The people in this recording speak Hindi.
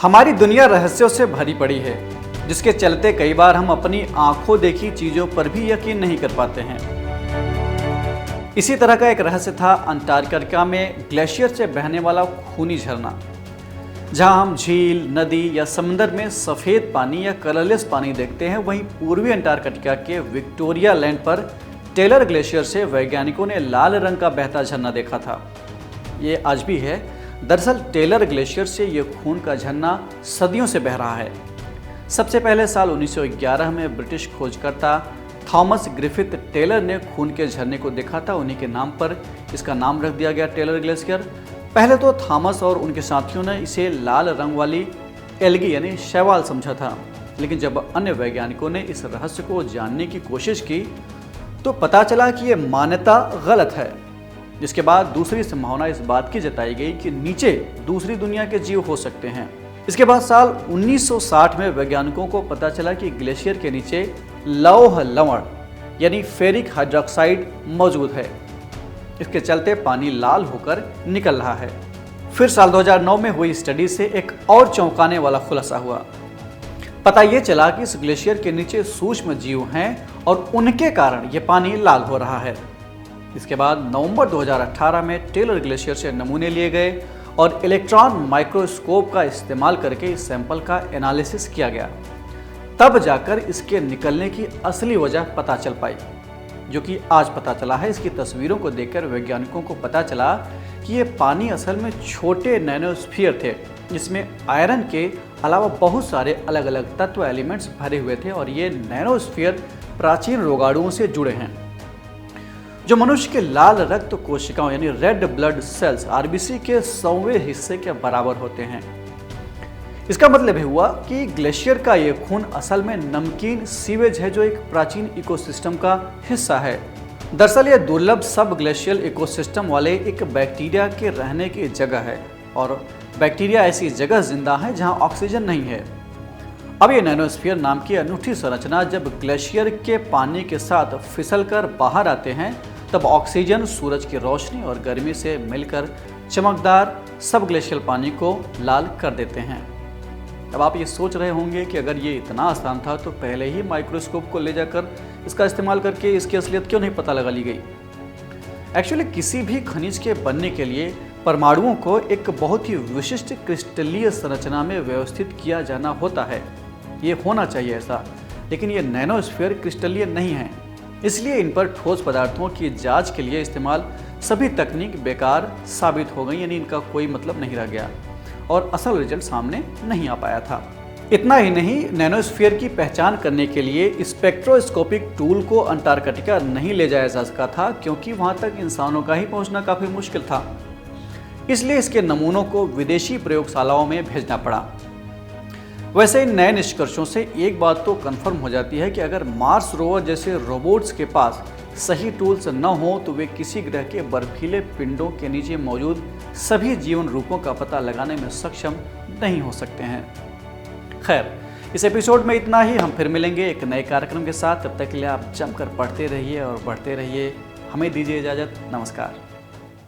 हमारी दुनिया रहस्यों से भरी पड़ी है, जिसके चलते कई बार हम अपनी आंखों देखी चीजों पर भी यकीन नहीं कर पाते हैं। इसी तरह का एक रहस्य था अंटार्कटिका में ग्लेशियर से बहने वाला खूनी झरना, जहां हम झील, नदी या समंदर में सफेद पानी या कलरलेस पानी देखते हैं, वहीं पूर्वी अंटार्कटिका के विक्टोरिया लैंड पर टेलर ग्लेशियर से वैज्ञानिकों ने लाल रंग का बहता झरना देखा था। ये आज भी है। दरअसल टेलर ग्लेशियर से ये खून का झरना सदियों से बह रहा है। सबसे पहले साल 1911 में ब्रिटिश खोजकर्ता थॉमस ग्रिफिथ टेलर ने खून के झरने को देखा था। उन्हीं के नाम पर इसका नाम रख दिया गया टेलर ग्लेशियर। पहले तो थॉमस और उनके साथियों ने इसे लाल रंग वाली एल्गी यानी शैवाल समझा था, लेकिन जब अन्य वैज्ञानिकों ने इस रहस्य को जानने की कोशिश की तो पता चला कि ये मान्यता गलत है। जिसके बाद दूसरी संभावना इस बात की जताई गई कि नीचे दूसरी दुनिया के जीव हो सकते हैं। इसके बाद साल 1960 में वैज्ञानिकों को पता चला कि ग्लेशियर के नीचे लौह लवण यानी फेरिक हाइड्रोक्साइड मौजूद है। इसके चलते पानी लाल होकर निकल रहा है। फिर साल 2009 में हुई स्टडी से एक और चौंकाने वाला खुलासा हुआ। पता ये चला कि इस ग्लेशियर के नीचे सूक्ष्म जीव हैं और उनके कारण ये पानी लाल हो रहा है। इसके बाद नवंबर 2018 में टेलर ग्लेशियर से नमूने लिए गए और इलेक्ट्रॉन माइक्रोस्कोप का इस्तेमाल करके इस सैंपल का एनालिसिस किया गया। तब जाकर इसके निकलने की असली वजह पता चल पाई, जो कि आज पता चला है। इसकी तस्वीरों को देखकर वैज्ञानिकों को पता चला कि ये पानी असल में छोटे नैनोस्फीयर थे, जिसमें आयरन के अलावा बहुत सारे अलग अलग तत्व एलिमेंट्स भरे हुए थे और ये नैनोस्फीयर प्राचीन रोगाणुओं से जुड़े हैं, जो मनुष्य के लाल रक्त कोशिकाओं यानी रेड ब्लड सेल्स आरबीसी के 100वें हिस्से के बराबर होते हैं। इसका मतलब हुआ कि ग्लेशियर का ये खून असल में नमकीन सीवेज है, जो एक प्राचीन इकोसिस्टम का हिस्सा है। दरअसल ये दुर्लभ सब ग्लेशियल इकोसिस्टम वाले एक बैक्टीरिया के रहने की जगह है, और बैक्टीरिया ऐसी जगह जिंदा है जहां ऑक्सीजन नहीं है। अब ये नैनोस्फीयर नाम की अनूठी संरचना जब ग्लेशियर के पानी के साथ फिसलकर बाहर आते हैं, तब ऑक्सीजन सूरज की रोशनी और गर्मी से मिलकर चमकदार सब ग्लेशियल पानी को लाल कर देते हैं। अब आप ये सोच रहे होंगे कि अगर ये इतना आसान था तो पहले ही माइक्रोस्कोप को ले जाकर इसका इस्तेमाल करके इसकी असलियत क्यों नहीं पता लगा ली गई। एक्चुअली किसी भी खनिज के बनने के लिए परमाणुओं को एक बहुत ही विशिष्ट क्रिस्टलीय संरचना में व्यवस्थित किया जाना होता है। ये होना चाहिए ऐसा, लेकिन ये नैनोस्फीयर क्रिस्टलीय नहीं है, इसलिए इन पर ठोस पदार्थों की जांच के लिए इस्तेमाल सभी तकनीक बेकार साबित हो गई, यानी इनका कोई मतलब नहीं रह गया और असल रिजल्ट सामने नहीं आ पाया था। इतना ही नहीं, नैनोस्फीयर की पहचान करने के लिए स्पेक्ट्रोस्कोपिक टूल को अंटार्कटिका नहीं ले जाया जा सका था, क्योंकि वहां तक इंसानों का ही पहुंचना काफी मुश्किल था। इसलिए इसके नमूनों को विदेशी प्रयोगशालाओं में भेजना पड़ा। वैसे इन नए निष्कर्षों से एक बात तो कंफर्म हो जाती है कि अगर मार्स रोवर जैसे रोबोट्स के पास सही टूल्स न हो तो वे किसी ग्रह के बर्फीले पिंडों के नीचे मौजूद सभी जीवन रूपों का पता लगाने में सक्षम नहीं हो सकते हैं। खैर, इस एपिसोड में इतना ही। हम फिर मिलेंगे एक नए कार्यक्रम के साथ। तब तक के लिए आप जमकर पढ़ते रहिए और बढ़ते रहिए। हमें दीजिए इजाज़त। नमस्कार।